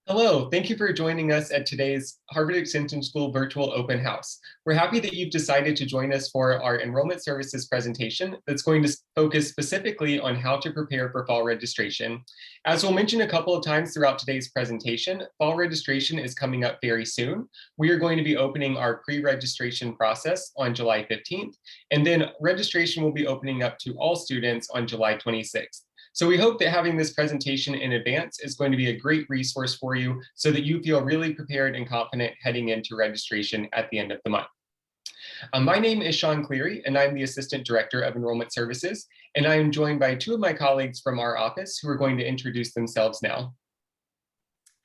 Hello, thank you for joining us at today's Harvard Extension School Virtual Open House. We're happy that you've decided to join us for our Enrollment Services presentation that's going to focus specifically on how to prepare for fall registration. As we'll mention a couple of times throughout today's presentation, fall registration is coming up very soon. We are going to be opening our pre-registration process on July 15th, and then registration will be opening up to all students on July 26th. So we hope that having this presentation in advance is going to be a great resource for you so that you feel really prepared and confident heading into registration at the end of the month. My name is Sean Cleary, and I'm the Assistant Director of Enrollment Services, and I am joined by two of my colleagues from our office who are going to introduce themselves now.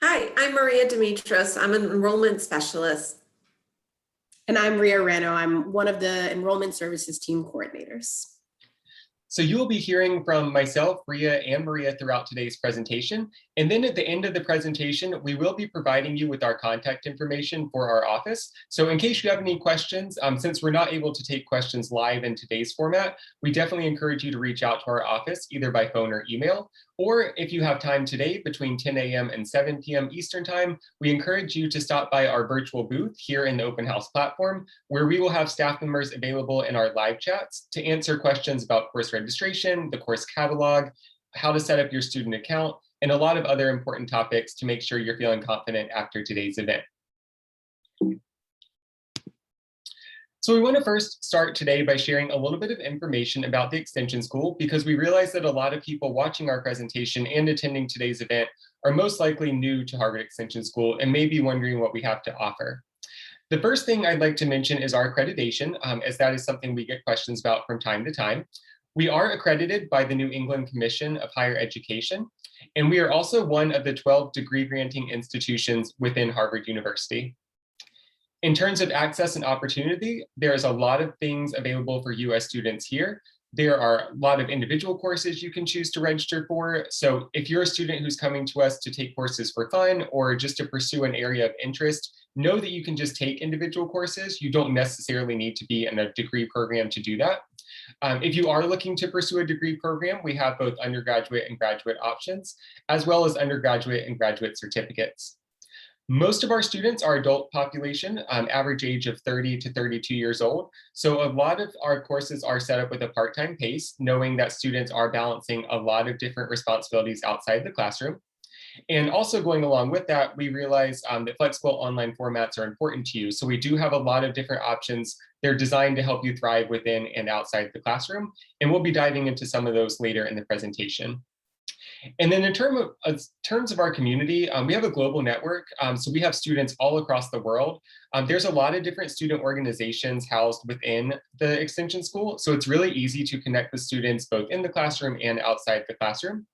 Hi, I'm Maria Dimitros. I'm an enrollment specialist. And I'm Ria Rano. I'm one of the Enrollment Services team coordinators. So you will be hearing from myself, Ria, and Maria throughout today's presentation. And then at the end of the presentation, we will be providing you with our contact information for our office. So in case you have any questions, since we're not able to take questions live in today's format, we definitely encourage you to reach out to our office either by phone or email. Or if you have time today between 10 a.m. and 7 p.m. Eastern Time, we encourage you to stop by our virtual booth here in the Open House platform, where we will have staff members available in our live chats to answer questions about course registration, the course catalog, how to set up your student account, and a lot of other important topics to make sure you're feeling confident after today's event. So we want to first start today by sharing a little bit of information about the Extension School, because we realize that a lot of people watching our presentation and attending today's event are most likely new to Harvard Extension School and may be wondering what we have to offer. The first thing I'd like to mention is our accreditation, as that is something we get questions about from time to time. We are accredited by the New England Commission of Higher Education, and we are also one of the 12 degree granting institutions within Harvard University. In terms of access and opportunity, there's a lot of things available for US students here. There are a lot of individual courses you can choose to register for. So if you're a student who's coming to us to take courses for fun or just to pursue an area of interest, know that you can just take individual courses. You don't necessarily need to be in a degree program to do that. If you are looking to pursue a degree program, we have both undergraduate and graduate options, as well as undergraduate and graduate certificates. Most of our students are adult population, average age of 30 to 32 years old. So a lot of our courses are set up with a part-time pace, knowing that students are balancing a lot of different responsibilities outside the classroom. And also going along with that, we realize that flexible online formats are important to you. So we do have a lot of different options. They're designed to help you thrive within and outside the classroom. And we'll be diving into some of those later in the presentation. And then in terms of our community, we have a global network. So we have students all across the world. There's a lot of different student organizations housed within the Extension School. So it's really easy to connect with students both in the classroom and outside the classroom.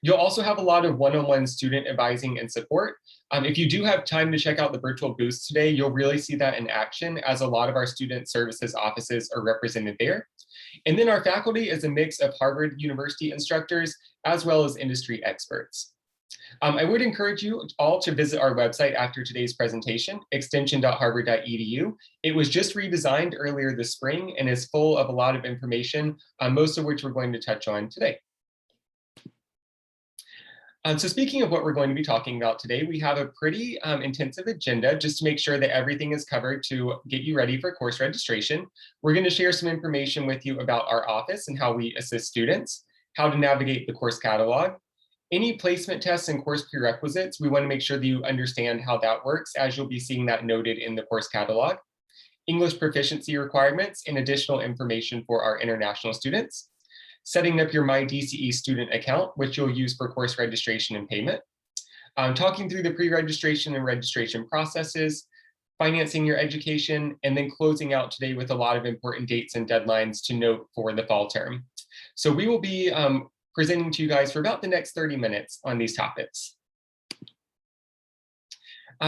You'll also have a lot of one-on-one student advising and support. If you do have time to check out the virtual booths today, you'll really see that in action, as a lot of our student services offices are represented there. And then our faculty is a mix of Harvard University instructors as well as industry experts. I would encourage you all to visit our website after today's presentation, extension.harvard.edu. It was just redesigned earlier this spring and is full of a lot of information, most of which we're going to touch on today. So speaking of what we're going to be talking about today, we have a pretty intensive agenda just to make sure that everything is covered to get you ready for course registration. We're going to share some information with you about our office and how we assist students, how to navigate the course catalog, any placement tests and course prerequisites. We want to make sure that you understand how that works, as you'll be seeing that noted in the course catalog, English proficiency requirements, and additional information for our international students, setting up your MyDCE student account, which you'll use for course registration and payment, talking through the pre-registration and registration processes, financing your education, and then closing out today with a lot of important dates and deadlines to note for the fall term. So we will be presenting to you guys for about the next 30 minutes on these topics.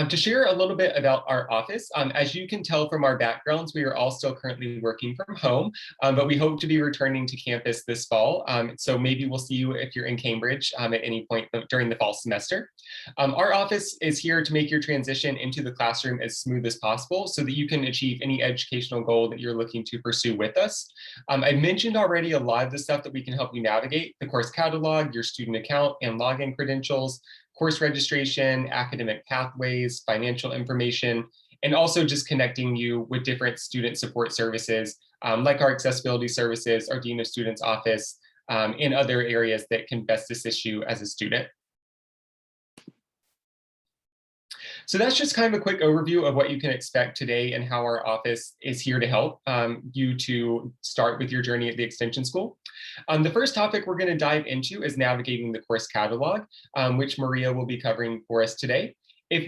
To share a little bit about our office, as you can tell from our backgrounds, we are all still currently working from home, but we hope to be returning to campus this fall. So maybe we'll see you if you're in Cambridge at any point during the fall semester. Our office is here to make your transition into the classroom as smooth as possible so that you can achieve any educational goal that you're looking to pursue with us. I mentioned already a lot of the stuff that we can help you navigate: the course catalog, your student account and login credentials, course registration, academic pathways, financial information, and also just connecting you with different student support services like our accessibility services, our Dean of Students office, and other areas that can best assist you as a student. So that's just kind of a quick overview of what you can expect today and how our office is here to help you to start with your journey at the Extension School. The first topic we're going to dive into is navigating the course catalog, which Maria will be covering for us today.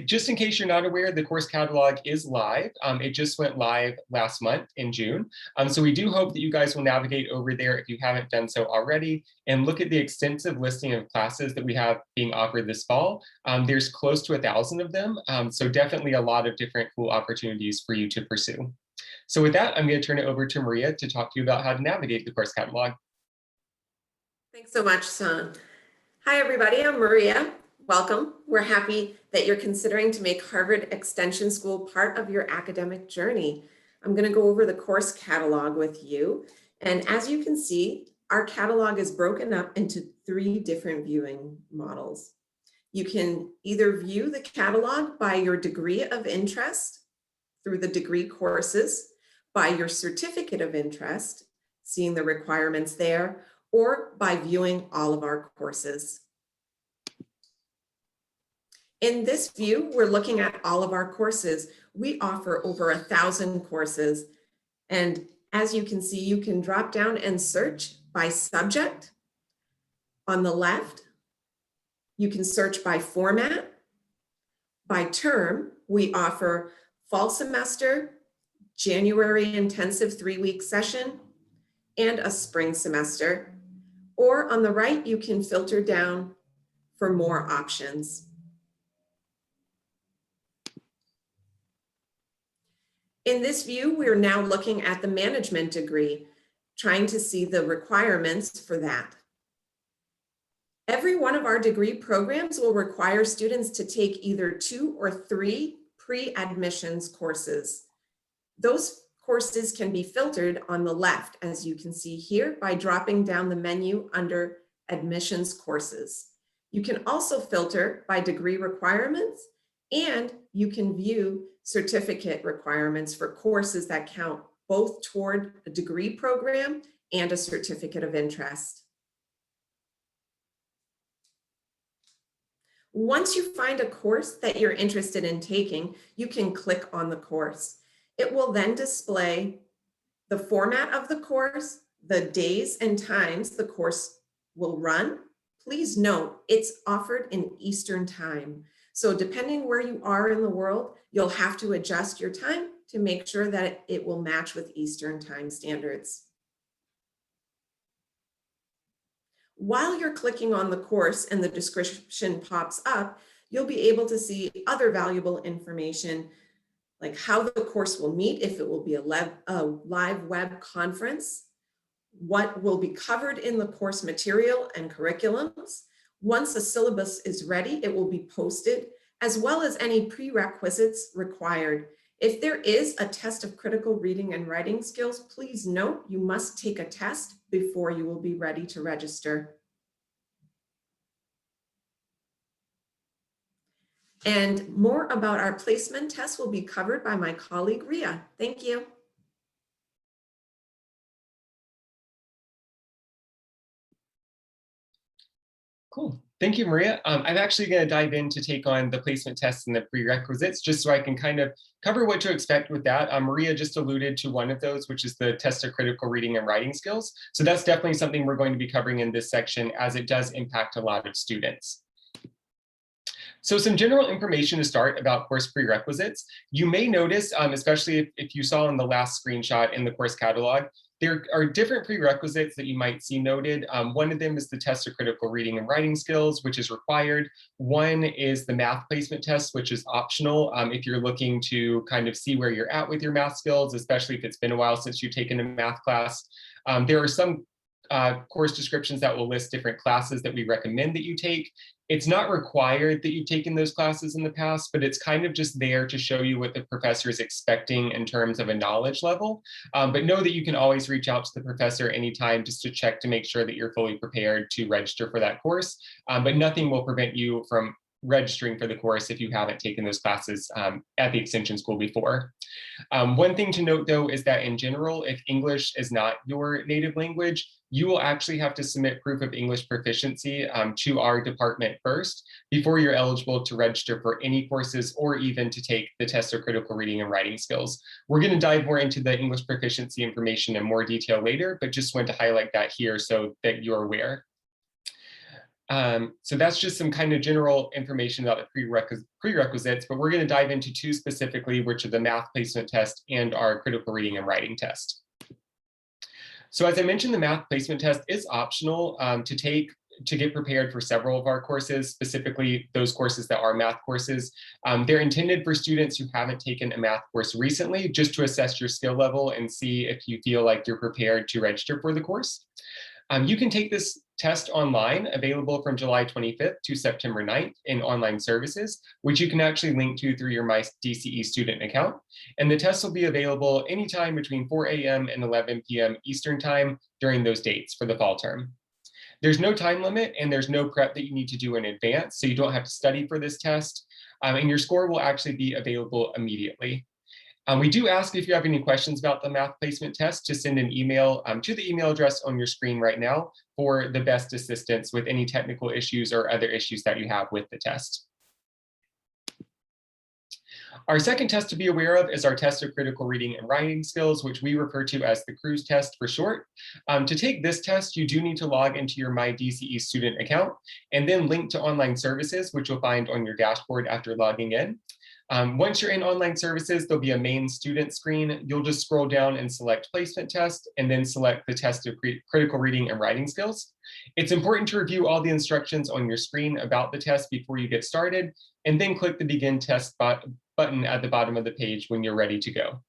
Just in case you're not aware, the course catalog is live. It just went live last month in June. So we do hope that you guys will navigate over there if you haven't done so already and look at the extensive listing of classes that we have being offered this fall. There's close to 1,000 of them. So definitely a lot of different cool opportunities for you to pursue. So with that, I'm going to turn it over to Maria to talk to you about how to navigate the course catalog. Thanks so much, Son. Hi, everybody. I'm Maria. Welcome. We're happy that you're considering to make Harvard Extension School part of your academic journey. I'm going to go over the course catalog with you. And as you can see, our catalog is broken up into 3 different viewing models. You can either view the catalog by your degree of interest through the degree courses, by your certificate of interest, seeing the requirements there, or by viewing all of our courses. In this view, we're looking at all of our courses. We offer over 1,000 courses. And as you can see, you can drop down and search by subject. On the left, you can search by format. By term, we offer fall semester, January intensive 3-week session, and a spring semester. Or on the right, you can filter down for more options. In this view, we're now looking at the management degree, trying to see the requirements for that. Every one of our degree programs will require students to take either 2 or 3 pre-admissions courses. Those courses can be filtered on the left, as you can see here, by dropping down the menu under admissions courses. You can also filter by degree requirements, and you can view certificate requirements for courses that count both toward a degree program and a certificate of interest. Once you find a course that you're interested in taking, you can click on the course. It will then display the format of the course, the days and times the course will run. Please note, it's offered in Eastern time. So depending where you are in the world, you'll have to adjust your time to make sure that it will match with Eastern time standards. While you're clicking on the course and the description pops up, you'll be able to see other valuable information, like how the course will meet, if it will be a live web conference, what will be covered in the course material and curriculums. Once a syllabus is ready, it will be posted, as well as any prerequisites required. If there is a test of critical reading and writing skills, please note you must take a test before you will be ready to register. And more about our placement test will be covered by my colleague, Ria. Thank you. Cool. Thank you, Maria. I'm actually going to dive in to take on the placement tests and the prerequisites, just so I can kind of cover what to expect with that. Maria just alluded to one of those, which is the test of critical reading and writing skills. So that's definitely something we're going to be covering in this section, as it does impact a lot of students. So some general information to start about course prerequisites. You may notice, especially if you saw in the last screenshot in the course catalog, there are different prerequisites that you might see noted. One of them is the test of critical reading and writing skills, which is required. One is the math placement test, which is optional if you're looking to kind of see where you're at with your math skills, especially if it's been a while since you've taken a math class. There are some course descriptions that will list different classes that we recommend that you take. It's not required that you've taken those classes in the past, but it's kind of just there to show you what the professor is expecting in terms of a knowledge level. But know that you can always reach out to the professor anytime just to check to make sure that you're fully prepared to register for that course. But nothing will prevent you from registering for the course if you haven't taken those classes at the extension school before. One thing to note though is that in general, if English is not your native language, you will actually have to submit proof of English proficiency to our department first before you're eligible to register for any courses or even to take the test of critical reading and writing skills. We're going to dive more into the English proficiency information in more detail later, but just want to highlight that here so that you're aware. So that's just some kind of general information about the prerequisites, but we're going to dive into two specifically, which are the math placement test and our critical reading and writing test. So as I mentioned, the math placement test is optional to take to get prepared for several of our courses, specifically those courses that are math courses. They're intended for students who haven't taken a math course recently, just to assess your skill level and see if you feel like you're prepared to register for the course. You can take this test online, available from July 25th to September 9th in online services, which you can actually link to through your MyDCE student account. And the test will be available anytime between 4 a.m. and 11 p.m. Eastern time during those dates for the fall term. There's no time limit and there's no prep that you need to do in advance, so you don't have to study for this test. And your score will actually be available immediately. We do ask if you have any questions about the math placement test to send an email to the email address on your screen right now for the best assistance with any technical issues or other issues that you have with the test. Our second test to be aware of is our test of critical reading and writing skills, which we refer to as the CRWS test for short. To take this test, you do need to log into your MyDCE student account and then link to online services, which you'll find on your dashboard after logging in. Once you're in online services, there'll be a main student screen. You'll just scroll down and select placement test and then select the test of critical reading and writing skills. It's important to review all the instructions on your screen about the test before you get started, and then click the begin test button at the bottom of the page when you're ready to go.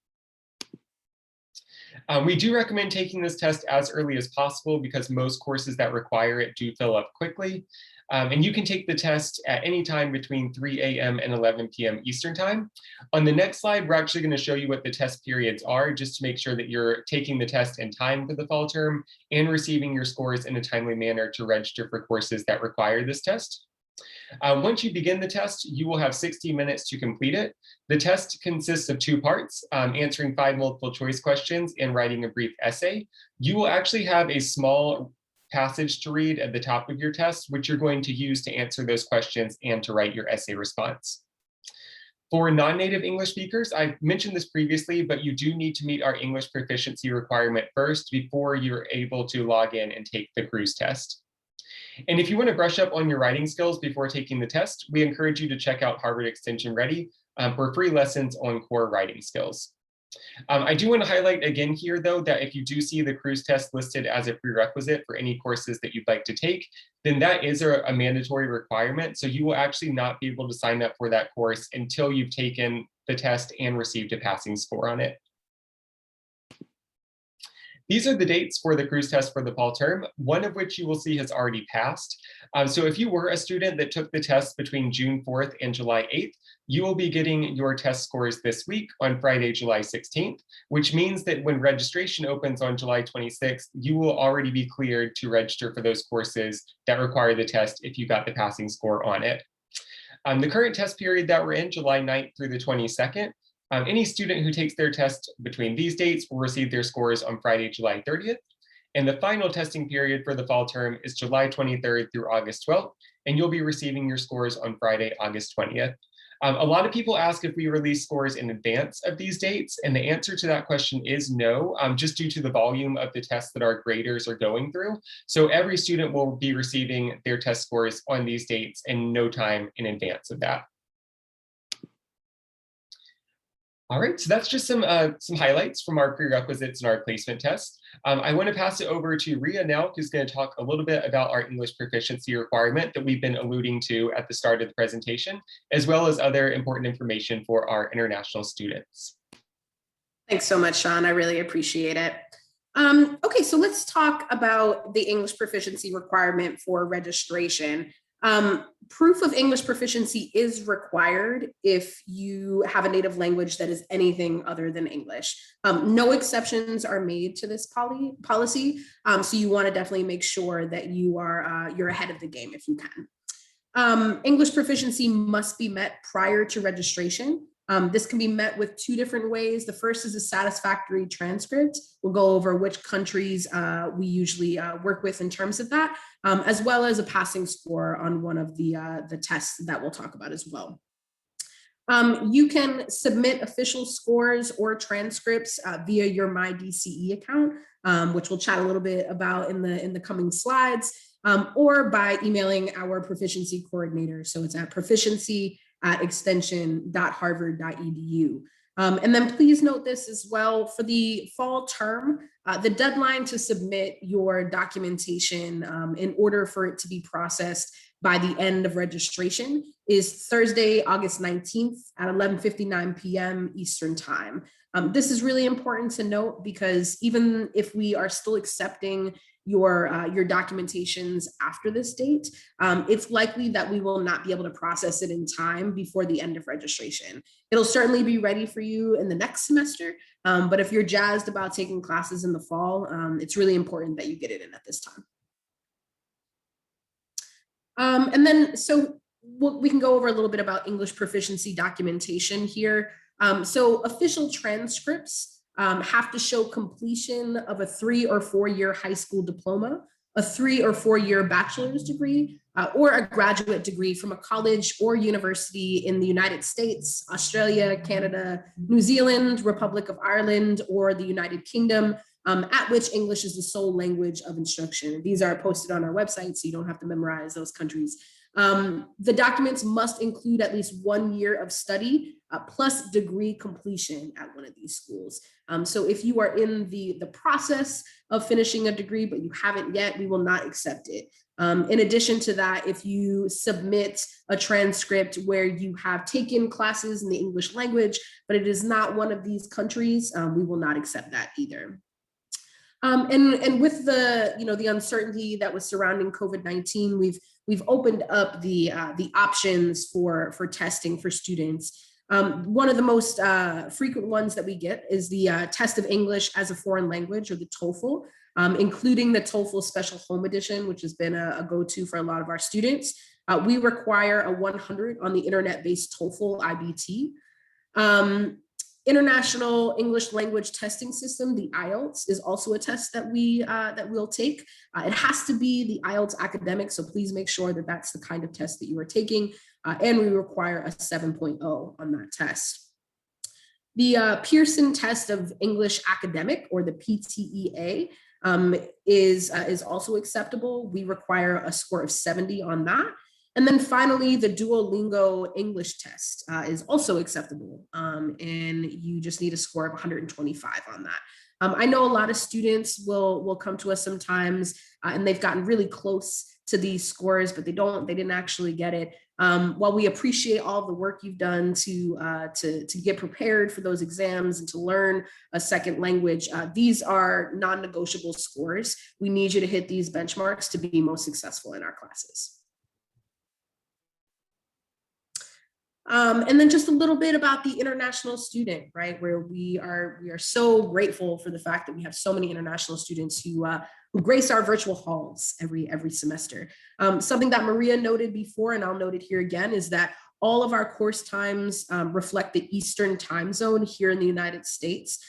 We do recommend taking this test as early as possible because most courses that require it do fill up quickly. And you can take the test at any time between 3 a.m. and 11 p.m. Eastern time. On the next slide, we're actually going to show you what the test periods are, just to make sure that you're taking the test in time for the fall term and receiving your scores in a timely manner to register for courses that require this test. Once you begin the test, you will have 60 minutes to complete it. The test consists of two parts, answering 5 multiple choice questions and writing a brief essay. You will actually have a small passage to read at the top of your test, which you're going to use to answer those questions and to write your essay response. For non-native English speakers, I've mentioned this previously, but you do need to meet our English proficiency requirement first before you're able to log in and take the CRWS test. And if you want to brush up on your writing skills before taking the test, we encourage you to check out Harvard Extension Ready for free lessons on core writing skills. I do want to highlight again here, though, that if you do see the CRWS test listed as a prerequisite for any courses that you'd like to take, then that is a mandatory requirement. So you will actually not be able to sign up for that course until you've taken the test and received a passing score on it. These are the dates for the CRWS test for the fall term, one of which you will see has already passed. So if you were a student that took the test between June 4th and July 8th, you will be getting your test scores this week on Friday, July 16th, which means that when registration opens on July 26th, you will already be cleared to register for those courses that require the test if you got the passing score on it. The current test period that we're in, July 9th through the 22nd, any student who takes their test between these dates will receive their scores on Friday, July 30th. And the final testing period for the fall term is July 23rd through August 12th, and you'll be receiving your scores on Friday, August 20th. A lot of people ask if we release scores in advance of these dates, and the answer to that question is no, just due to the volume of the tests that our graders are going through. So every student will be receiving their test scores on these dates and no time in advance of that. All right, so that's just some highlights from our prerequisites and our placement test. I want to pass it over to Ria now, who's going to talk a little bit about our English proficiency requirement that we've been alluding to at the start of the presentation, as well as other important information for our international students. Thanks so much, Sean. I really appreciate it. Okay, so let's talk about the English proficiency requirement for registration. Proof of English proficiency is required if you have a native language that is anything other than English. No exceptions are made to this policy, so you want to definitely make sure that you're ahead of the game if you can. English proficiency must be met prior to registration. This can be met with two different ways. The first is a satisfactory transcript. We'll go over which countries we usually work with in terms of that, as well as a passing score on one of the tests that we'll talk about as well. You can submit official scores or transcripts via your MyDCE account, which we'll chat a little bit about in the coming slides, or by emailing our proficiency coordinator. So it's at proficiency@extension.harvard.edu. And then please note this as well, for the fall term, the deadline to submit your documentation in order for it to be processed by the end of registration is Thursday, August 19th at 11:59 p.m. Eastern Time. This is really important to note because even if we are still accepting your documentations after this date, it's likely that we will not be able to process it in time before the end of registration. It'll certainly be ready for you in the next semester, but if you're jazzed about taking classes in the fall, it's really important that you get it in at this time. And then, so we can go over a little bit about English proficiency documentation here. So official transcripts have to show completion of a 3 or 4 year high school diploma, a 3 or 4 year bachelor's degree, or a graduate degree from a college or university in the United States, Australia, Canada, New Zealand, Republic of Ireland, or the United Kingdom, at which English is the sole language of instruction. These are posted on our website, so you don't have to memorize those countries. The documents must include at least 1 year of study plus degree completion at one of these schools. So if you are in the process of finishing a degree, but you haven't yet, we will not accept it. In addition to that, if you submit a transcript where you have taken classes in the English language, but it is not one of these countries, we will not accept that either. And with the uncertainty that was surrounding COVID-19, we've opened up the options for testing for students. One of the most frequent ones that we get is the test of English as a foreign language, or the TOEFL, including the TOEFL Special Home Edition, which has been a go-to for a lot of our students. We require a 100 on the internet-based TOEFL IBT. International English Language Testing System, the IELTS, is also a test that we'll take. It has to be the IELTS academic, so please make sure that that's the kind of test that you are taking, and we require a 7.0 on that test. The Pearson Test of English Academic, or the PTEA, is also acceptable. We require a score of 70 on that. And then finally, the Duolingo English test is also acceptable, and you just need a score of 125 on that. I know a lot of students will come to us sometimes and they've gotten really close to these scores, but they didn't actually get it. While we appreciate all the work you've done to get prepared for those exams and to learn a second language, these are non-negotiable scores. We need you to hit these benchmarks to be most successful in our classes. And then just a little bit about the international student, right? Where we are so grateful for the fact that we have so many international students who grace our virtual halls every semester. Something that Maria noted before, and I'll note it here again, is that all of our course times reflect the Eastern time zone here in the United States.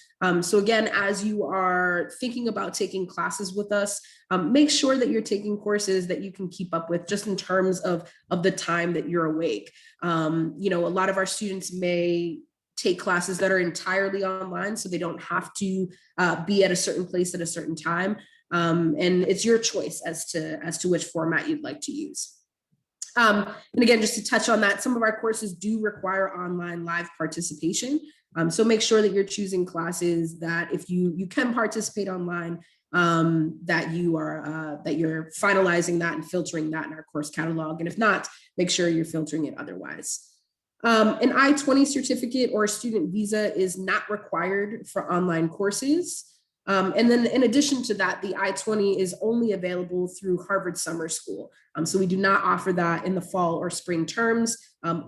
So again, as you are thinking about taking classes with us, make sure that you're taking courses that you can keep up with just in terms of the time that you're awake. A lot of our students may take classes that are entirely online, so they don't have to be at a certain place at a certain time. And it's your choice as to which format you'd like to use. And again, just to touch on that, some of our courses do require online live participation. So make sure that you're choosing classes that if you can participate online, that you're finalizing that and filtering that in our course catalog. And if not, make sure you're filtering it otherwise. An I-20 certificate or a student visa is not required for online courses. And then in addition to that, the I-20 is only available through Harvard Summer School. So we do not offer that in the fall or spring terms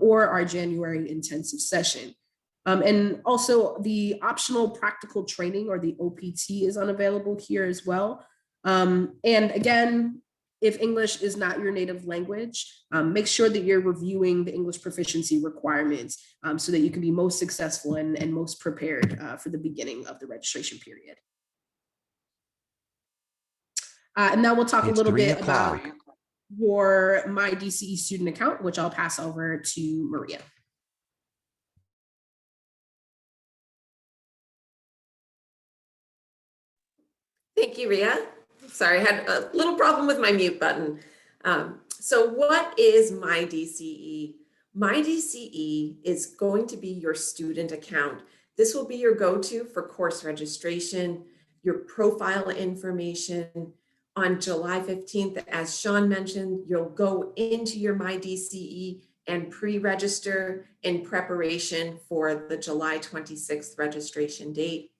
or our January intensive session. And also the optional practical training, or the OPT, is unavailable here as well. And again, if English is not your native language, make sure that you're reviewing the English proficiency requirements so that you can be most successful and most prepared for the beginning of the registration period. And now we'll talk a little bit about your MyDCE student account, which I'll pass over to Maria. Thank you, Ria. Sorry, I had a little problem with my mute button. So what is MyDCE? MyDCE is going to be your student account. This will be your go-to for course registration, your profile information. On July 15th, as Sean mentioned, you'll go into your MyDCE and pre-register in preparation for the July 26th registration date.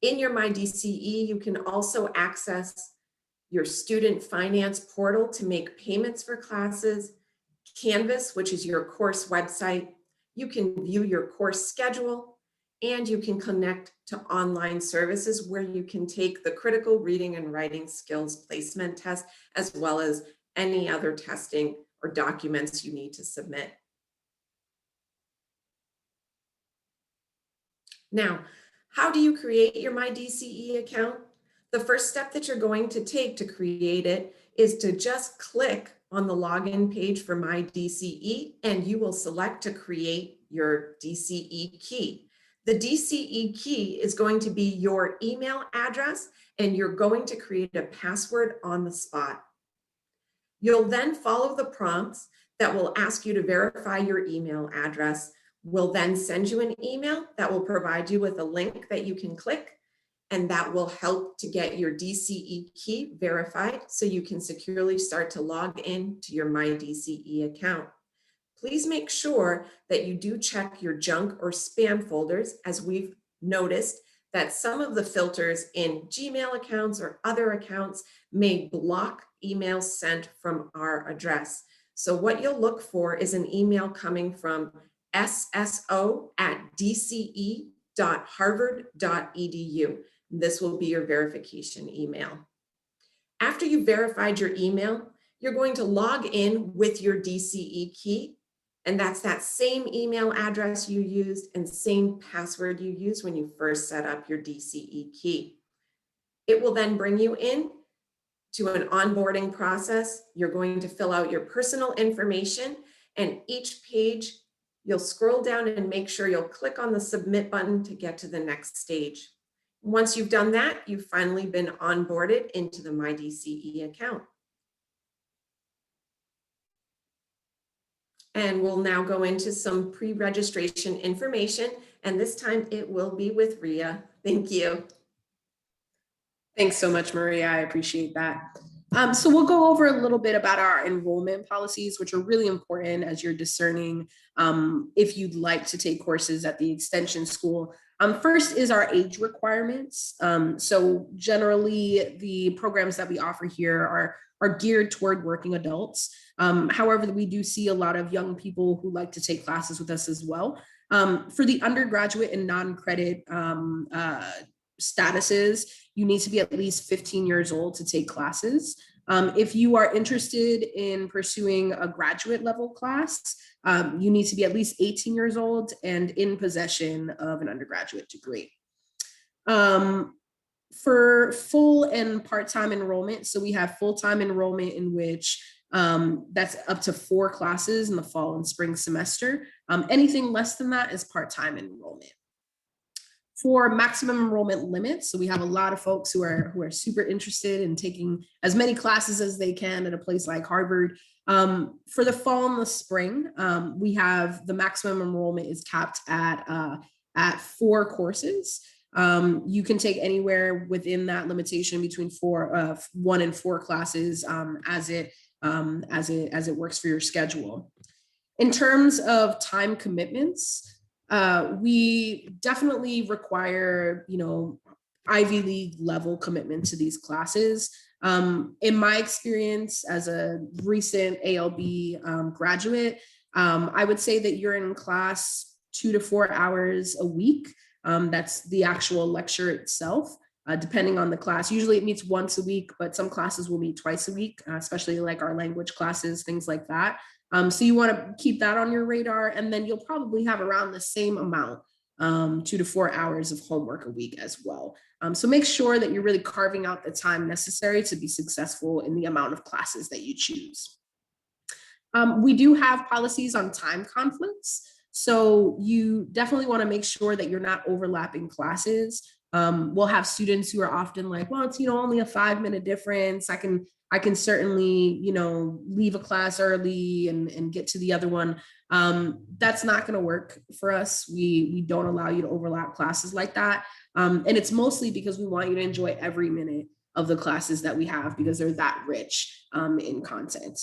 In your MyDCE, you can also access your student finance portal to make payments for classes, Canvas, which is your course website. You can view your course schedule, and you can connect to online services where you can take the critical reading and writing skills placement test, as well as any other testing or documents you need to submit. Now, how do you create your MyDCE account? The first step that you're going to take to create it is to just click on the login page for MyDCE, and you will select to create your DCE key. The DCE key is going to be your email address, and you're going to create a password on the spot. You'll then follow the prompts that will ask you to verify your email address. We'll then send you an email that will provide you with a link that you can click, and that will help to get your DCE key verified so you can securely start to log in to your MyDCE account. Please make sure that you do check your junk or spam folders, as we've noticed that some of the filters in Gmail accounts or other accounts may block emails sent from our address. So what you'll look for is an email coming from sso@dce.harvard.edu. This will be your verification email. After you've verified your email, you're going to log in with your DCE key, and that's that same email address you used and same password you used when you first set up your DCE key. It will then bring you in to an onboarding process. You're going to fill out your personal information, and each page you'll scroll down and make sure you'll click on the submit button to get to the next stage. Once you've done that, you've finally been onboarded into the MyDCE account. And we'll now go into some pre-registration information, and this time it will be with Ria. Thank you. Thanks so much, Maria. I appreciate that. So we'll go over a little bit about our enrollment policies, which are really important as you're discerning if you'd like to take courses at the extension school. First is our age requirements. So generally, the programs that we offer here are geared toward working adults. However, we do see a lot of young people who like to take classes with us as well. For the undergraduate and non-credit statuses, you need to be at least 15 years old to take classes. If you are interested in pursuing a graduate level class, you need to be at least 18 years old and in possession of an undergraduate degree. For full and part-time enrollment, so we have full-time enrollment in which that's up to 4 classes in the fall and spring semester. Anything less than that is part-time enrollment. For maximum enrollment limits, so we have a lot of folks who are super interested in taking as many classes as they can at a place like Harvard. For the fall and the spring, we have the maximum enrollment is capped at 4 courses. You can take anywhere within that limitation between 1 and 4 classes as it works for your schedule. In terms of time commitments, we definitely require, Ivy League level commitment to these classes. In my experience as a recent ALB graduate, I would say that you're in class 2 to 4 hours a week. That's the actual lecture itself. depending on the class. Usually it meets once a week, but some classes will meet twice a week, especially like our language classes, things like that. So you want to keep that on your radar, and then you'll probably have around the same amount, 2 to 4 hours of homework a week as well. So make sure that you're really carving out the time necessary to be successful in the amount of classes that you choose. We do have policies on time conflicts. So you definitely want to make sure that you're not overlapping classes. We'll have students who are often like, well, it's, only a 5-minute difference. I can certainly, leave a class early and get to the other one. That's not going to work for us. We don't allow you to overlap classes like that. And it's mostly because we want you to enjoy every minute of the classes that we have, because they're that rich in content.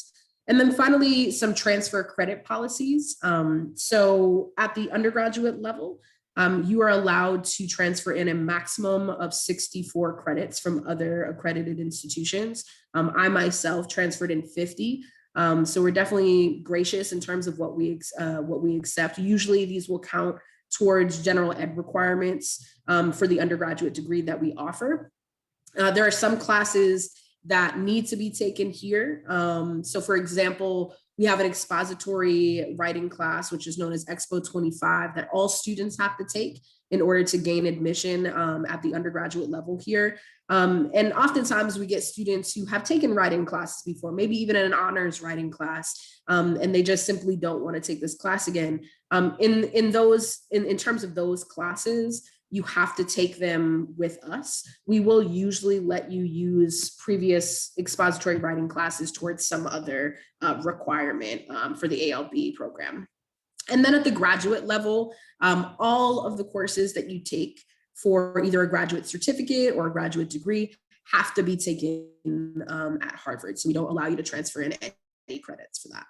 And then finally, some transfer credit policies. So at the undergraduate level, you are allowed to transfer in a maximum of 64 credits from other accredited institutions. I myself transferred in 50. So we're definitely gracious in terms of what we accept. Usually these will count towards general ed requirements for the undergraduate degree that we offer. There are some classes that need to be taken here. So for example, we have an expository writing class, which is known as Expo 25, that all students have to take in order to gain admission at the undergraduate level here. And oftentimes we get students who have taken writing classes before, maybe even in an honors writing class, and they just simply don't want to take this class again. In terms of those classes, you have to take them with us. We will usually let you use previous expository writing classes towards some other requirement for the ALB program. And then at the graduate level, all of the courses that you take for either a graduate certificate or a graduate degree have to be taken at Harvard. So we don't allow you to transfer in any credits for that.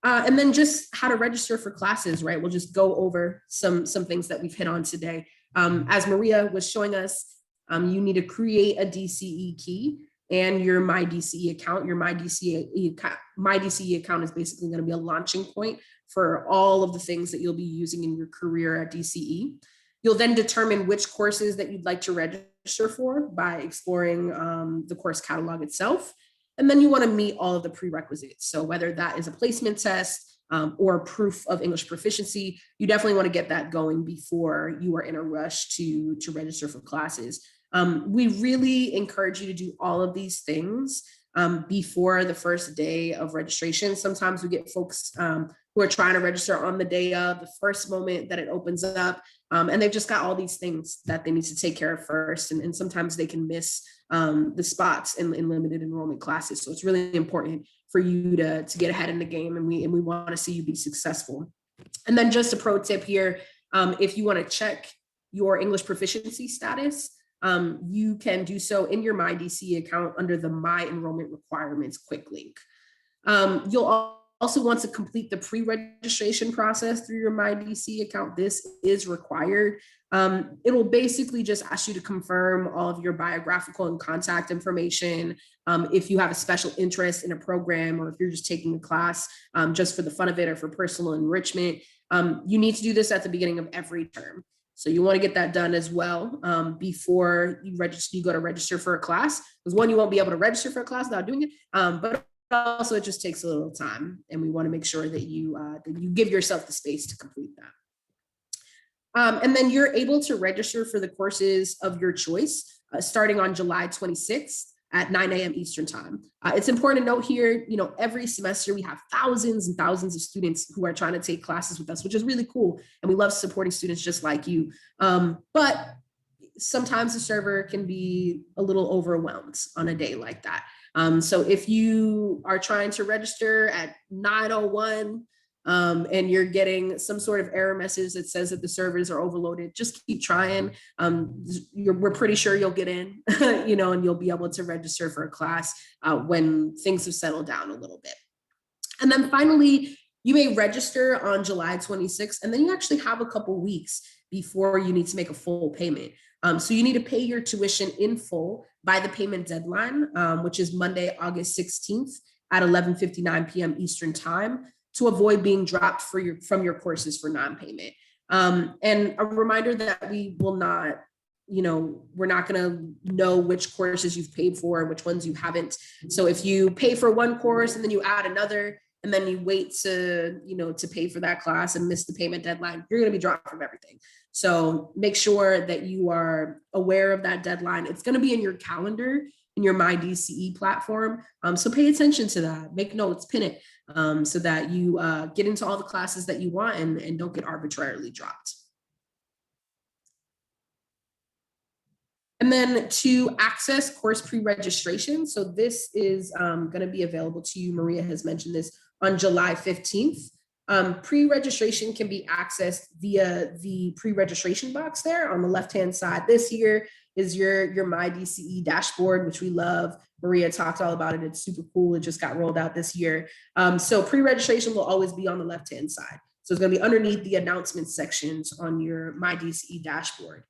And then just how to register for classes, right? We'll just go over some things that we've hit on today. As Maria was showing us, you need to create a DCE key and your MyDCE account. Your MyDCE account is basically going to be a launching point for all of the things that you'll be using in your career at DCE. You'll then determine which courses that you'd like to register for by exploring the course catalog itself. And then you want to meet all of the prerequisites. So whether that is a placement test or proof of English proficiency, you definitely want to get that going before you are in a rush to register for classes. We really encourage you to do all of these things before the first day of registration. Sometimes we get folks who are trying to register on the day of, the first moment that it opens up, and they've just got all these things that they need to take care of first. And sometimes they can miss the spots in limited enrollment classes. So it's really important for you to get ahead in the game, and we want to see you be successful. And then just a pro tip here, if you want to check your English proficiency status, you can do so in your MyDCE account under the My Enrollment Requirements quick link. You'll also want to complete the pre-registration process through your MyDCE account. This is required. It will basically just ask you to confirm all of your biographical and contact information. If you have a special interest in a program, or if you're just taking a class just for the fun of it or for personal enrichment, you need to do this at the beginning of every term. So you want to get that done as well before you go to register for a class. Because one, you won't be able to register for a class without doing it, but also it just takes a little time, and we want to make sure that you give yourself the space to complete that. And then you're able to register for the courses of your choice starting on July 26th at 9 a.m. Eastern time. It's important to note here, every semester we have thousands and thousands of students who are trying to take classes with us, which is really cool. And we love supporting students just like you. But sometimes the server can be a little overwhelmed on a day like that. So if you are trying to register at 9:01 and you're getting some sort of error message that says that the servers are overloaded, just keep trying. We're pretty sure you'll get in, and you'll be able to register for a class when things have settled down a little bit. And then finally, you may register on July 26th, and then you actually have a couple weeks before you need to make a full payment. So you need to pay your tuition in full by the payment deadline, which is Monday, August 16th at 11:59 p.m. Eastern time, to avoid being dropped from your courses for non-payment. And a reminder that we will not, we're not going to know which courses you've paid for and which ones you haven't. So if you pay for one course and then you add another, and then you wait to, to pay for that class and miss the payment deadline, you're going to be dropped from everything. So make sure that you are aware of that deadline. It's going to be in your calendar in your MyDCE platform. So pay attention to that, make notes, pin it, so that you get into all the classes that you want and don't get arbitrarily dropped. And then to access course pre-registration. So this is going to be available to you. Maria has mentioned this on July 15th. Pre-registration can be accessed via the pre-registration box there on the left-hand side. This here is your MyDCE dashboard, which we love. Maria talked all about it. It's super cool. It just got rolled out this year. So pre-registration will always be on the left-hand side. So it's going to be underneath the announcement sections on your MyDCE dashboard.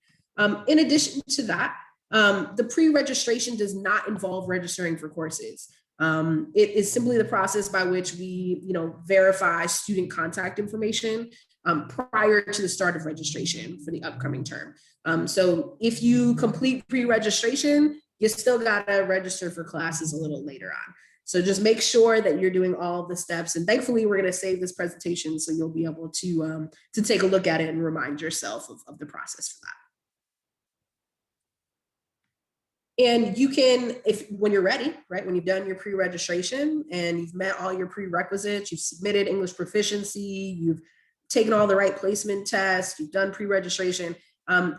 In addition to that, the pre-registration does not involve registering for courses. It is simply the process by which we, verify student contact information prior to the start of registration for the upcoming term. So if you complete pre-registration, you still gotta register for classes a little later on. So just make sure that you're doing all the steps. And thankfully, we're gonna save this presentation so you'll be able to take a look at it and remind yourself of the process for that. And you can, when you're ready, right, when you've done your pre-registration and you've met all your prerequisites, you've submitted English proficiency, you've taken all the right placement tests, you've done pre-registration,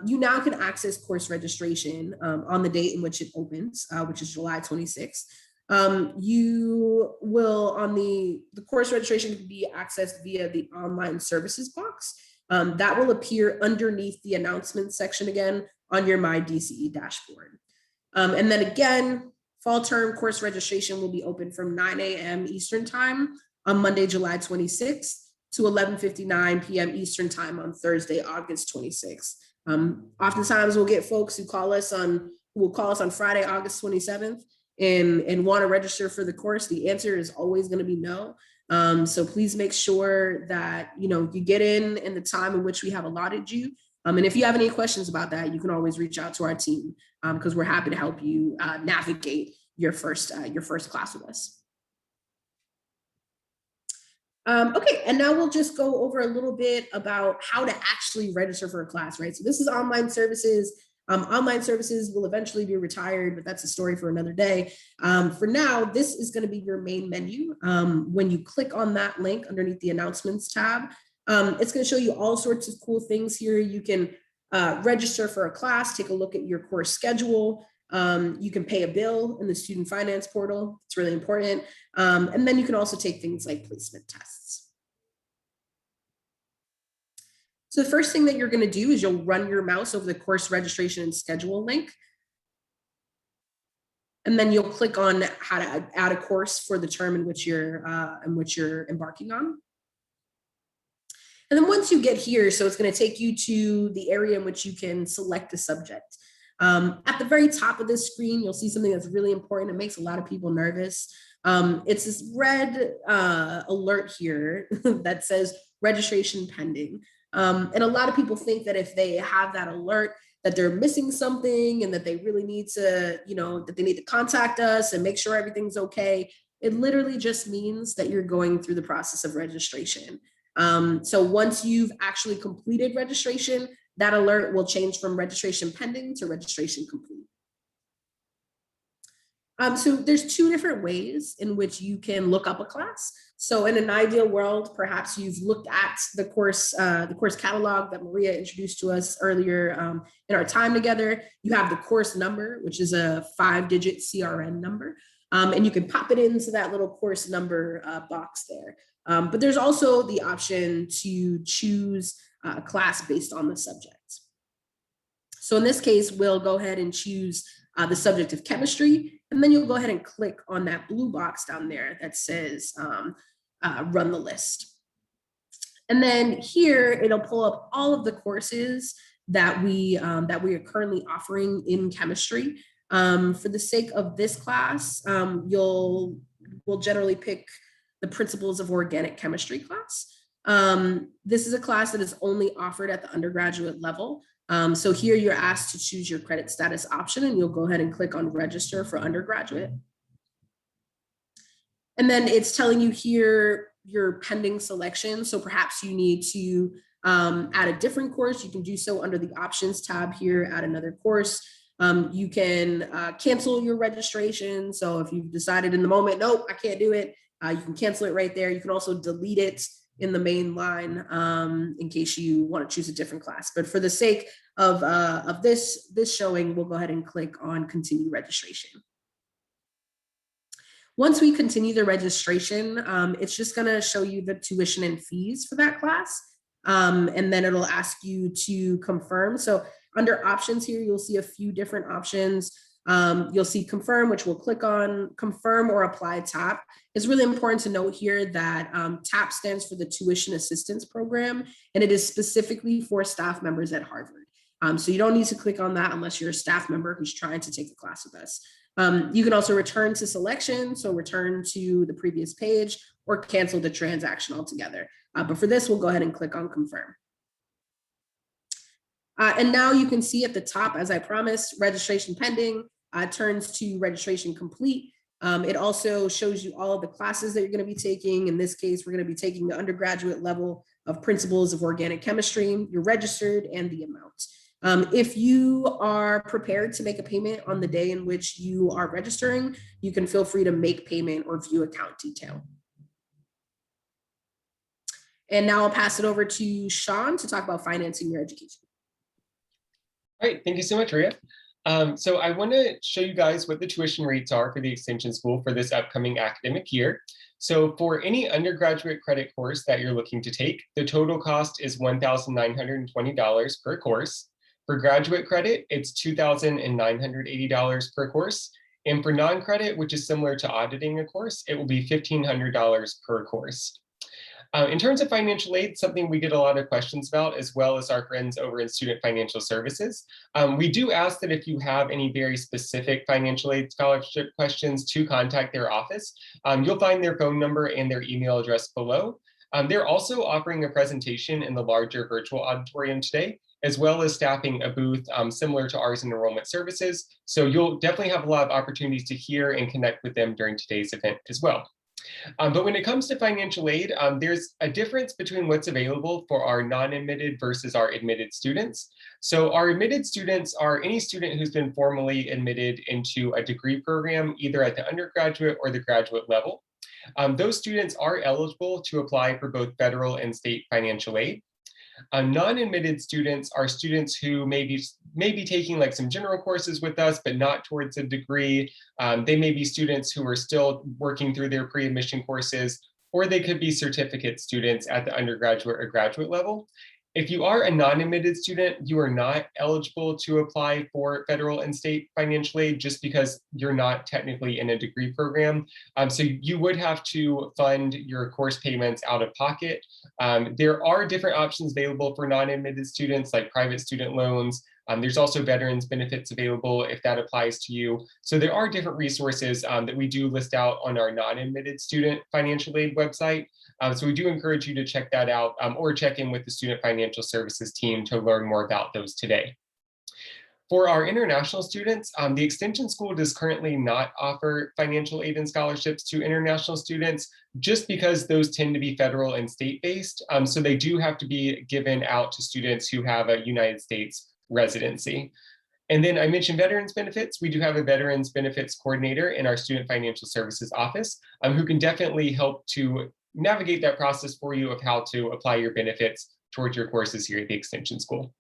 you now can access course registration on the date in which it opens, which is July 26th. You will, on the course registration can be accessed via the online services box. That will appear underneath the announcement section again on your MyDCE dashboard. And then again, fall term course registration will be open from 9 a.m. Eastern time on Monday, July 26th to 11:59 p.m. Eastern time on Thursday, August 26th. Oftentimes we'll get folks who will call us on Friday, August 27th and want to register for the course. The answer is always going to be no. So please make sure that, you get in the time in which we have allotted you. And if you have any questions about that, you can always reach out to our team because we're happy to help you navigate your first class with us. Okay, and now we'll just go over a little bit about how to actually register for a class, right? So this is online services. Online services will eventually be retired, but that's a story for another day. For now, this is going to be your main menu. When you click on that link underneath the announcements tab, it's going to show you all sorts of cool things here. You can register for a class, take a look at your course schedule. You can pay a bill in the student finance portal. It's really important. And then you can also take things like placement tests. So the first thing that you're going to do is you'll run your mouse over the course registration and schedule link. And then you'll click on how to add a course for the term in which you're embarking on. And then once you get here, so it's going to take you to the area in which you can select a subject. At the very top of this screen, you'll see something that's really important. It makes a lot of people nervous. It's this red alert here that says registration pending. And a lot of people think that if they have that alert, that they're missing something and that they really need to, that they need to contact us and make sure everything's okay. It literally just means that you're going through the process of registration. So once you've actually completed registration, that alert will change from registration pending to registration complete. So there's two different ways in which you can look up a class. So in an ideal world, perhaps you've looked at the course catalog that Maria introduced to us earlier in our time together. You have the course number, which is a 5-digit CRN number, and you can pop it into that little course number box there. But there's also the option to choose a class based on the subject. So in this case, we'll go ahead and choose the subject of chemistry, and then you'll go ahead and click on that blue box down there that says run the list. And then here, it'll pull up all of the courses that we are currently offering in chemistry. For the sake of this class, we'll generally pick the Principles of Organic Chemistry class. This is a class that is only offered at the undergraduate level. So here you're asked to choose your credit status option, and you'll go ahead and click on register for undergraduate. And then it's telling you here your pending selection. So perhaps you need to add a different course. You can do so under the options tab here, add another course. You can cancel your registration. So if you've decided in the moment, nope, I can't do it, you can cancel it right there. You can also delete it in the main line in case you want to choose a different class. But for the sake of this showing, we'll go ahead and click on continue registration. Once we continue the registration, it's just going to show you the tuition and fees for that class. And then it'll ask you to confirm. So under options here, you'll see a few different options. You'll see confirm, which we'll click on. Confirm or apply TAP. It's really important to note here that TAP stands for the Tuition Assistance Program, and it is specifically for staff members at Harvard. So you don't need to click on that unless you're a staff member who's trying to take a class with us. You can also return to selection, so return to the previous page, or cancel the transaction altogether. But for this, we'll go ahead and click on confirm. And now you can see at the top, as I promised, registration pending turns to registration complete. It also shows you all of the classes that you're going to be taking. In this case, we're going to be taking the undergraduate level of Principles of Organic Chemistry. You're registered and the amount. If you are prepared to make a payment on the day in which you are registering, you can feel free to make payment or view account detail. And now I'll pass it over to Sean to talk about financing your education. All right, thank you so much, Rhea. So I want to show you guys what the tuition rates are for the Extension School for this upcoming academic year. So for any undergraduate credit course that you're looking to take, the total cost is $1,920 per course. For graduate credit, it's $2,980 per course. And for non-credit, which is similar to auditing a course, it will be $1,500 per course. In terms of financial aid, something we get a lot of questions about, as well as our friends over in Student Financial Services. We do ask that if you have any very specific financial aid scholarship questions, to contact their office. You'll find their phone number and their email address below. They're also offering a presentation in the larger virtual auditorium today, as well as staffing a booth similar to ours in Enrollment Services. So you'll definitely have a lot of opportunities to hear and connect with them during today's event as well. But when it comes to financial aid, there's a difference between what's available for our non-admitted versus our admitted students. So our admitted students are any student who's been formally admitted into a degree program, either at the undergraduate or the graduate level. Those students are eligible to apply for both federal and state financial aid. Non-admitted students are students who may be taking like some general courses with us, but not towards a degree. They may be students who are still working through their pre-admission courses, or they could be certificate students at the undergraduate or graduate level. If you are a non-admitted student, you are not eligible to apply for federal and state financial aid just because you're not technically in a degree program. So you would have to fund your course payments out of pocket. There are different options available for non-admitted students, like private student loans. There's also veterans benefits available if that applies to you. So there are different resources that we do list out on our non-admitted student financial aid website. So we do encourage you to check that out or check in with the Student Financial Services team to learn more about those today. For our international students, the Extension School does currently not offer financial aid and scholarships to international students, just because those tend to be federal and state-based. So they do have to be given out to students who have a United States residency. And then I mentioned veterans benefits. We do have a veterans benefits coordinator in our Student Financial Services office who can definitely help to navigate that process for you of how to apply your benefits towards your courses here at the Extension School.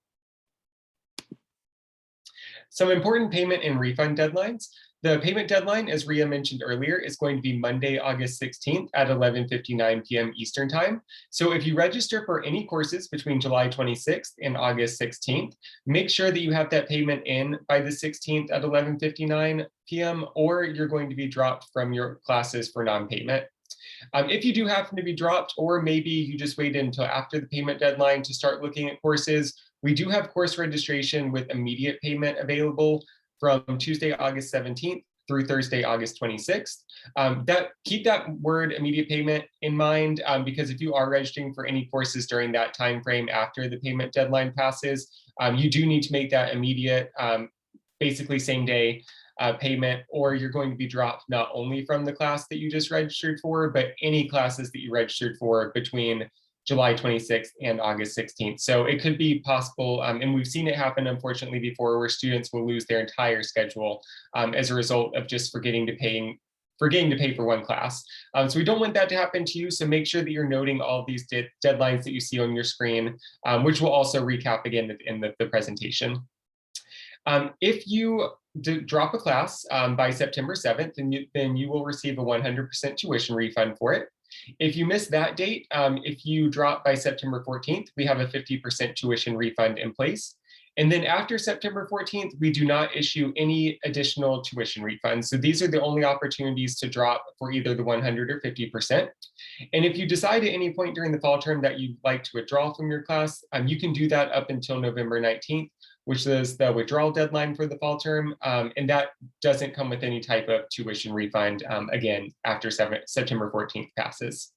Some important payment and refund deadlines. The payment deadline, as Rhea mentioned earlier, is going to be Monday, August 16th at 11:59 p.m. Eastern Time. So if you register for any courses between July 26th and August 16th, make sure that you have that payment in by the 16th at 11:59 p.m. or you're going to be dropped from your classes for non-payment. If you do happen to be dropped, or maybe you just waited until after the payment deadline to start looking at courses, we do have course registration with immediate payment available from Tuesday, August 17th through Thursday, August 26th. Keep that word immediate payment in mind, because if you are registering for any courses during that time frame after the payment deadline passes, you do need to make that immediate, basically same day payment, or you're going to be dropped not only from the class that you just registered for, but any classes that you registered for between July 26th and August 16th. So it could be possible, and we've seen it happen unfortunately before, where students will lose their entire schedule as a result of just forgetting to pay for one class. So we don't want that to happen to you. So make sure that you're noting all of these deadlines that you see on your screen, which we'll also recap again in the presentation. If you drop a class by September 7th, then you will receive a 100% tuition refund for it. If you miss that date, if you drop by September 14th, we have a 50% tuition refund in place. And then after September 14th, we do not issue any additional tuition refunds. So these are the only opportunities to drop for either the 100 or 50%. And if you decide at any point during the fall term that you'd like to withdraw from your class, you can do that up until November 19th, which is the withdrawal deadline for the fall term. And that doesn't come with any type of tuition refund, again, after September 14th passes.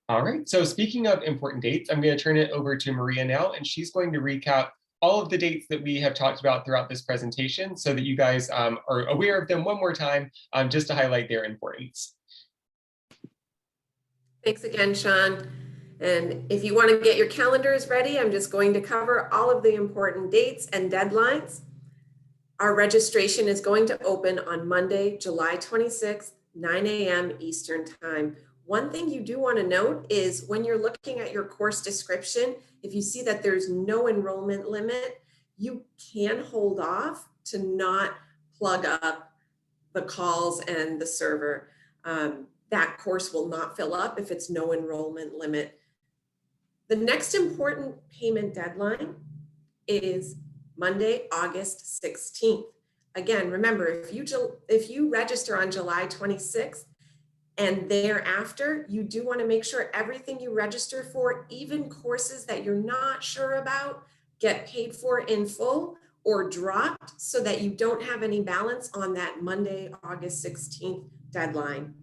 All right, so speaking of important dates, I'm going to turn it over to Maria now, and she's going to recap all of the dates that we have talked about throughout this presentation so that you guys are aware of them one more time, just to highlight their importance. Thanks again, Sean. And if you want to get your calendars ready, I'm just going to cover all of the important dates and deadlines. Our registration is going to open on Monday, July 26th, 9 a.m. Eastern Time. One thing you do want to note is when you're looking at your course description, if you see that there's no enrollment limit, you can hold off to not plug up the calls and the server. That course will not fill up if it's no enrollment limit. The next important payment deadline is Monday, August 16th. Again, remember, if you register on July 26th, and thereafter, you do want to make sure everything you register for, even courses that you're not sure about, get paid for in full or dropped so that you don't have any balance on that Monday, August 16th deadline.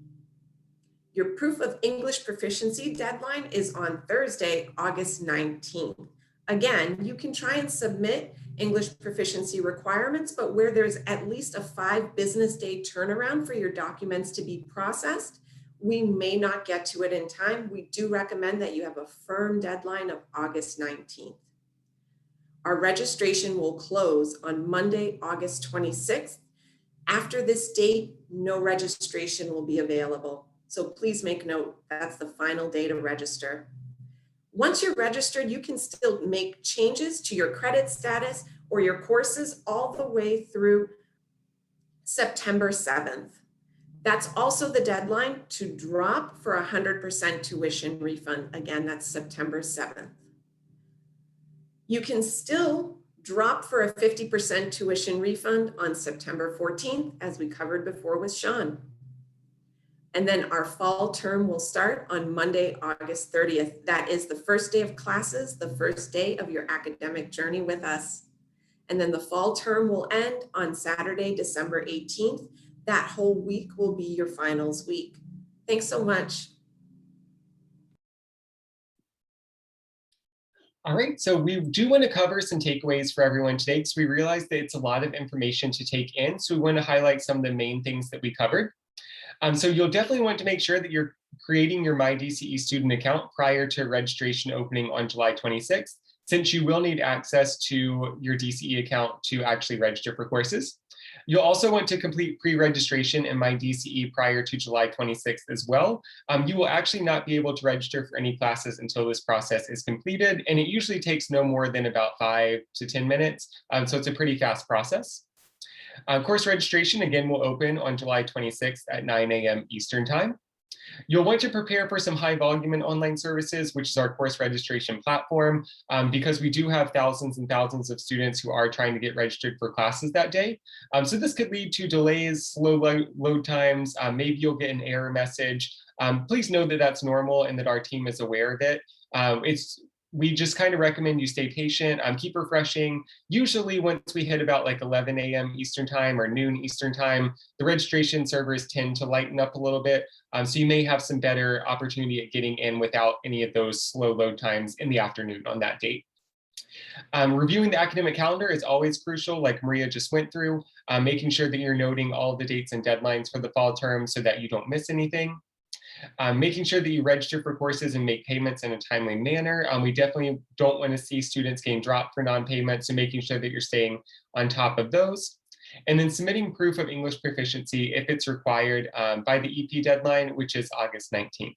Your proof of English proficiency deadline is on Thursday, August 19th. Again, you can try and submit English proficiency requirements, but where there's at least a 5 business day turnaround for your documents to be processed, we may not get to it in time. We do recommend that you have a firm deadline of August 19th. Our registration will close on Monday, August 26th. After this date, no registration will be available. So please make note, that's the final day to register. Once you're registered, you can still make changes to your credit status or your courses all the way through September 7th. That's also the deadline to drop for 100% tuition refund. Again, that's September 7th. You can still drop for a 50% tuition refund on September 14th, as we covered before with Sean. And then our fall term will start on Monday, August 30th. That is the first day of classes, the first day of your academic journey with us. And then the fall term will end on Saturday, December 18th. That whole week will be your finals week. Thanks so much. All right, so we do want to cover some takeaways for everyone today because we realize that it's a lot of information to take in. So we want to highlight some of the main things that we covered. So you'll definitely want to make sure that you're creating your MyDCE student account prior to registration opening on July 26th, since you will need access to your DCE account to actually register for courses. You'll also want to complete pre-registration in MyDCE prior to July 26th as well. You will actually not be able to register for any classes until this process is completed, and it usually takes no more than about 5 to 10 minutes, so it's a pretty fast process. Course registration, again, will open on July 26th at 9 a.m. Eastern Time. You'll want to prepare for some high volume and online services, which is our course registration platform, because we do have thousands and thousands of students who are trying to get registered for classes that day. So this could lead to delays, slow load times, maybe you'll get an error message. Please know that that's normal and that our team is aware of it. It's we just kind of recommend you stay patient, keep refreshing. Usually once we hit about like 11 a.m. Eastern time or noon Eastern time, the registration servers tend to lighten up a little bit. So you may have some better opportunity at getting in without any of those slow load times in the afternoon on that date. Reviewing the academic calendar is always crucial, like Maria just went through, making sure that you're noting all the dates and deadlines for the fall term so that you don't miss anything. Making sure that you register for courses and make payments in a timely manner. We definitely don't want to see students getting dropped for non-payment, so making sure that you're staying on top of those. And then submitting proof of English proficiency if it's required by the EP deadline, which is August 19th.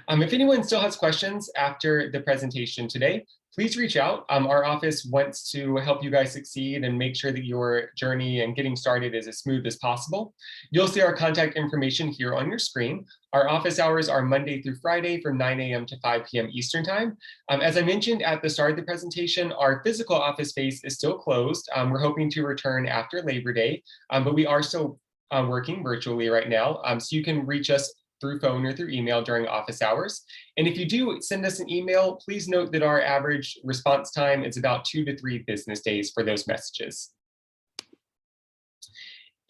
If anyone still has questions after the presentation today, please reach out. Our office wants to help you guys succeed and make sure that your journey and getting started is as smooth as possible. You'll see our contact information here on your screen. Our office hours are Monday through Friday from 9 a.m. to 5 p.m. Eastern time. As I mentioned at the start of the presentation, our physical office space is still closed. We're hoping to return after Labor Day, but we are still working virtually right now. So you can reach us through phone or through email during office hours. And if you do send us an email, please note that our average response time is about 2 to 3 business days for those messages.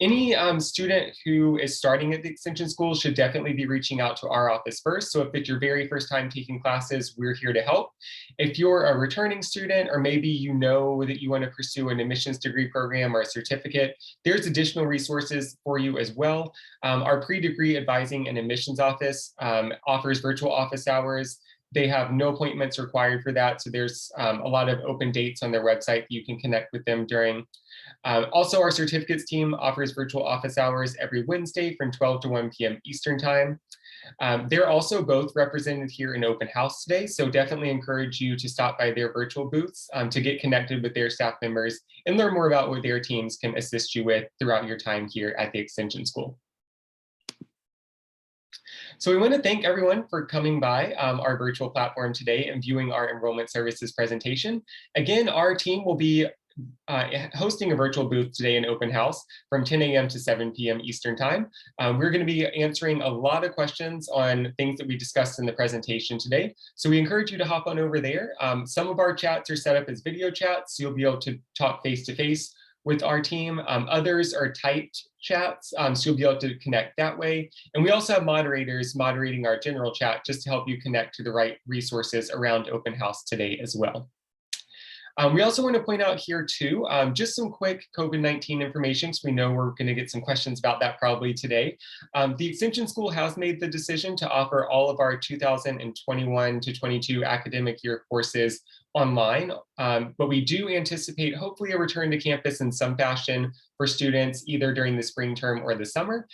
Any student who is starting at the Extension School should definitely be reaching out to our office first. So if it's your very first time taking classes, we're here to help. If you're a returning student, or maybe you know that you want to pursue an admissions degree program or a certificate, there's additional resources for you as well. Our pre-degree advising and admissions office offers virtual office hours. They have no appointments required for that. So there's a lot of open dates on their website that you can connect with them during. Also, our certificates team offers virtual office hours every Wednesday from 12 to 1 p.m. Eastern time. They're also both represented here in open house today, so definitely encourage you to stop by their virtual booths to get connected with their staff members and learn more about what their teams can assist you with throughout your time here at the Extension School. So we want to thank everyone for coming by our virtual platform today and viewing our Enrollment Services presentation. Again, our team will be hosting a virtual booth today in open house from 10 a.m. to 7 p.m. Eastern time. We're going to be answering a lot of questions on things that we discussed in the presentation today. So we encourage you to hop on over there. Some of our chats are set up as video chats, so you'll be able to talk face to face with our team. Others are typed chats, so you'll be able to connect that way. And we also have moderators moderating our general chat just to help you connect to the right resources around open house today as well. We also want to point out here too, just some quick COVID-19 information, because we know we're going to get some questions about that probably today. The Extension School has made the decision to offer all of our 2021 to 22 academic year courses online, but we do anticipate hopefully a return to campus in some fashion for students either during the spring term or the summer.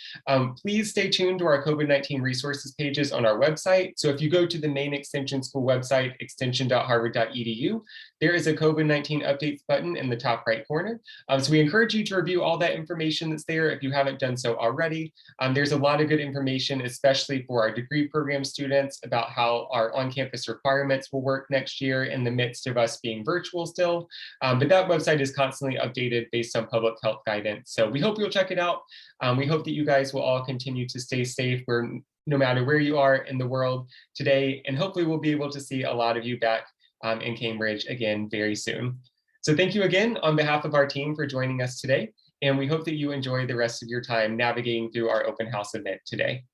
Please stay tuned to our COVID-19 resources pages on our website. So if you go to the main Extension School website, extension.harvard.edu, there is a COVID-19 updates button in the top right corner. So we encourage you to review all that information that's there if you haven't done so already. There's a lot of good information, especially for our degree program students, about how our on-campus requirements will work next year in the midst of us being virtual still. But that website is constantly updated based on public health guidance. So we hope you'll check it out. We hope that you guys will all continue to stay safe no matter where you are in the world today. And hopefully we'll be able to see a lot of you back in Cambridge again very soon. So thank you again on behalf of our team for joining us today. And we hope that you enjoy the rest of your time navigating through our open house event today.